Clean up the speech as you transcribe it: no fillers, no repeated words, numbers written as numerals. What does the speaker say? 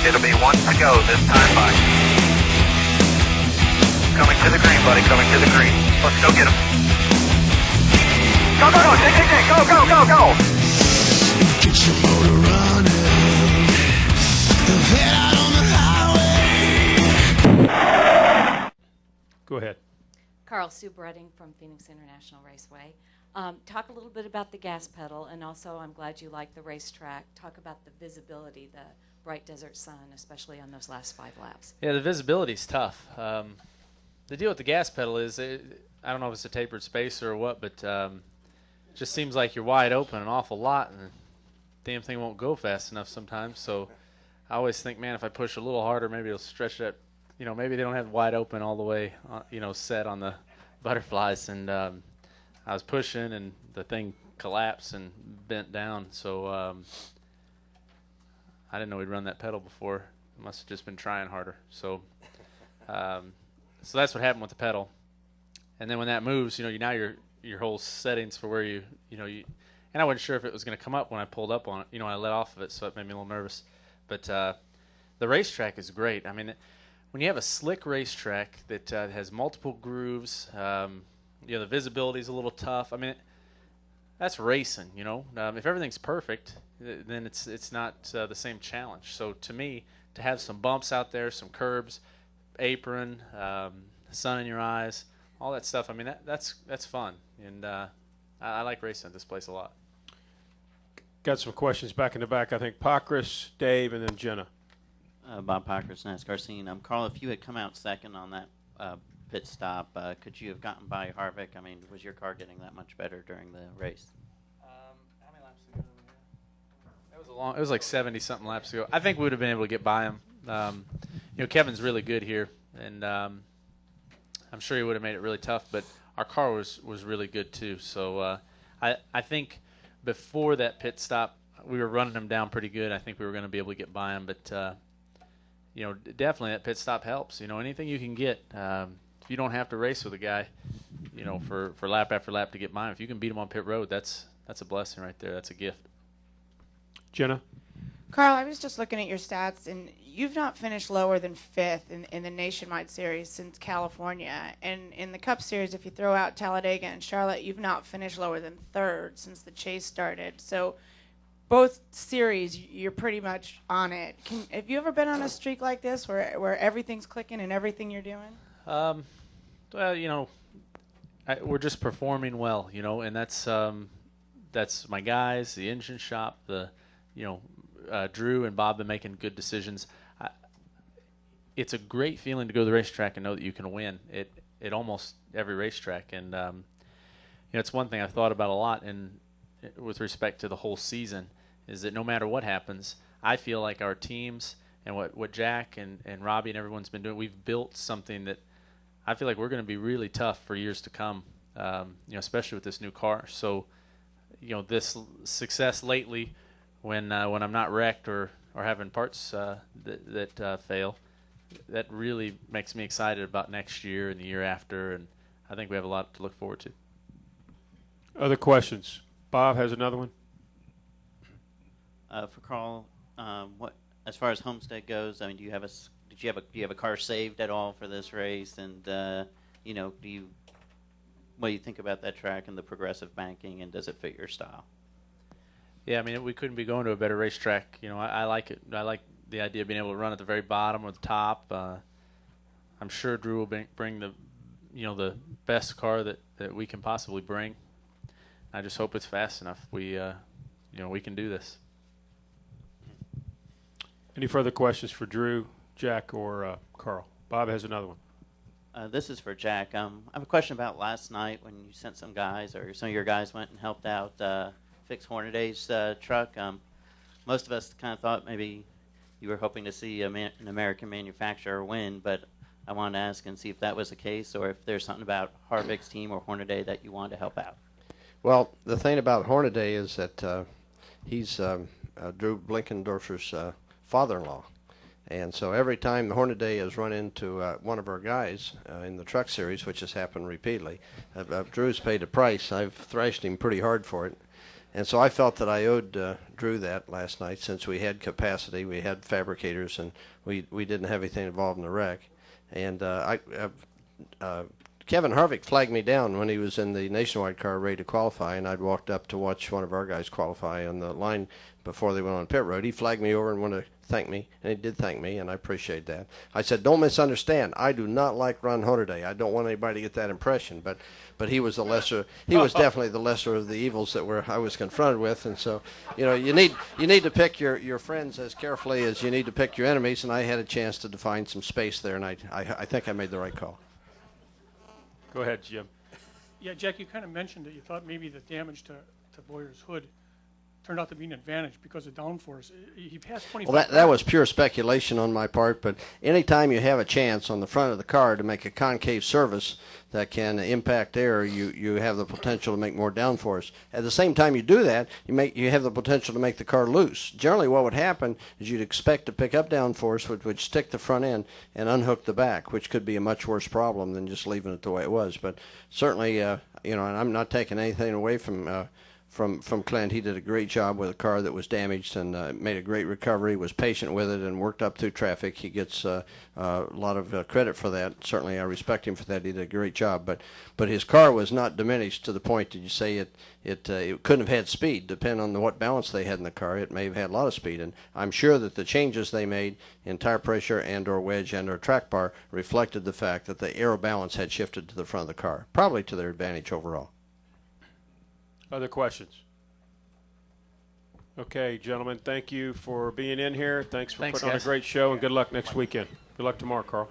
It'll be one to go this time by. Coming to the green, buddy, coming to the green. Let's go get him. Go, go, go, take, go, go, go, go. Get your motor running. Head out on the highway. Go ahead. Carl Sue Bredding from Phoenix International Raceway. Talk a little bit about the gas pedal, and also I'm glad you like the racetrack. Talk about the visibility, the bright desert sun, especially on those last 5 laps. Yeah, the visibility's tough. The deal with the gas pedal is, I don't know if it's a tapered spacer or what, but it just seems like you're wide open an awful lot, and the damn thing won't go fast enough sometimes. So I always think, man, if I push a little harder, maybe it'll stretch that. You know, maybe they don't have it wide open all the way, set on the butterflies. And I was pushing, and the thing collapsed and bent down. So I didn't know we'd run that pedal before. Must have just been trying harder. So so that's what happened with the pedal. And then when that moves, now your whole settings for where and I wasn't sure if it was going to come up when I pulled up on it. When I let off of it, so it made me a little nervous. But the racetrack is great. I mean, when you have a slick racetrack that has multiple grooves, the visibility is a little tough. I mean, that's racing, If everything's perfect, then it's not the same challenge. So to me, to have some bumps out there, some curbs, apron, sun in your eyes, all that stuff, I mean, that's fun. And I like racing at this place a lot. Got some questions back in the back. I think Pockrass, Dave, and then Jenna. Bob Pockrass, NASCAR scene. Carl, if you had come out second on that pit stop, could you have gotten by Harvick? I mean, was your car getting that much better during the race? How many laps ago? It was like 70-something laps ago. I think we would have been able to get by him. Kevin's really good here, and I'm sure he would have made it really tough, but our car was really good too. So I think before that pit stop, we were running him down pretty good. I think we were going to be able to get by him, but definitely that pit stop helps. Anything you can get. If you don't have to race with a guy, for lap after lap to get by him, if you can beat him on pit road, that's a blessing right there. That's a gift. Jenna? Carl, I was just looking at your stats, and you've not finished lower than 5th in the Nationwide Series since California. And in the Cup Series, if you throw out Talladega and Charlotte, you've not finished lower than 3rd since the chase started. So both series, you're pretty much on it. Have you ever been on a streak like this where everything's clicking and everything you're doing? Well, we're just performing well, and that's my guys, the engine shop, Drew and Bob have been making good decisions. It's a great feeling to go to the racetrack and know that you can win at almost every racetrack. And it's one thing I've thought about a lot, and with respect to the whole season, is that no matter what happens, I feel like our teams and what Jack and Robbie and everyone's been doing, we've built something that I feel like we're going to be really tough for years to come. Especially with this new car. So, this success lately, when I'm not wrecked or having parts that fail, that really makes me excited about next year and the year after, and I think we have a lot to look forward to. Other questions? Bob has another one. For Carl, what as far as Homestead goes, I mean, do you have a car saved at all for this race? And what do you think about that track and the progressive banking, and does it fit your style? Yeah, I mean, we couldn't be going to a better racetrack. I like it. I like the idea of being able to run at the very bottom or the top. I'm sure Drew will bring the best car that we can possibly bring. I just hope it's fast enough. We can do this. Any further questions for Drew, Jack, or Carl? Bob has another one. This is for Jack. I have a question about last night when you sent some guys, or some of your guys went and helped out fix Hornaday's truck. Most of us kind of thought maybe you were hoping to see an American manufacturer win, but I wanted to ask and see if that was the case, or if there's something about Harvick's team or Hornaday that you wanted to help out. Well, the thing about Hornaday is that he's Drew Blickensderfer's father-in-law. And so every time the Hornaday has run into one of our guys in the truck series, which has happened repeatedly, Drew's paid a price. I've thrashed him pretty hard for it. And so I felt that I owed Drew that last night, since we had capacity, we had fabricators, and we didn't have anything involved in the wreck. And Kevin Harvick flagged me down when he was in the Nationwide car ready to qualify, and I'd walked up to watch one of our guys qualify on the line before they went on pit road. He flagged me over and wanted to thank me, and he did thank me, and I appreciate that. I said, don't misunderstand. I do not like Ron Hornaday. I don't want anybody to get that impression, but he was the lesser. He was definitely the lesser of the evils that I was confronted with, and so you need to pick your friends as carefully as you need to pick your enemies, and I had a chance to define some space there, and I think I made the right call. Go ahead, Jim. Yeah, Jack, you kind of mentioned that you thought maybe the damage to Boyer's hood turned out to be an advantage because of downforce. He passed 25. Well, that was pure speculation on my part, but anytime you have a chance on the front of the car to make a concave surface that can impact air, you have the potential to make more downforce. At the same time you do that, you have the potential to make the car loose. Generally what would happen is you'd expect to pick up downforce, which would stick the front end and unhook the back, which could be a much worse problem than just leaving it the way it was. But certainly, and I'm not taking anything away from Clint. He did a great job with a car that was damaged and made a great recovery, was patient with it, and worked up through traffic. He gets a lot of credit for that. Certainly I respect him for that. He did a great job. But his car was not diminished to the point that you say it couldn't have had speed. Depending on what balance they had in the car, it may have had a lot of speed. And I'm sure that the changes they made in tire pressure and or wedge and or track bar reflected the fact that the aero balance had shifted to the front of the car, probably to their advantage overall. Other questions? Okay, gentlemen, thank you for being in here. Thanks for putting on a great show, and good luck next weekend. Good luck tomorrow, Carl.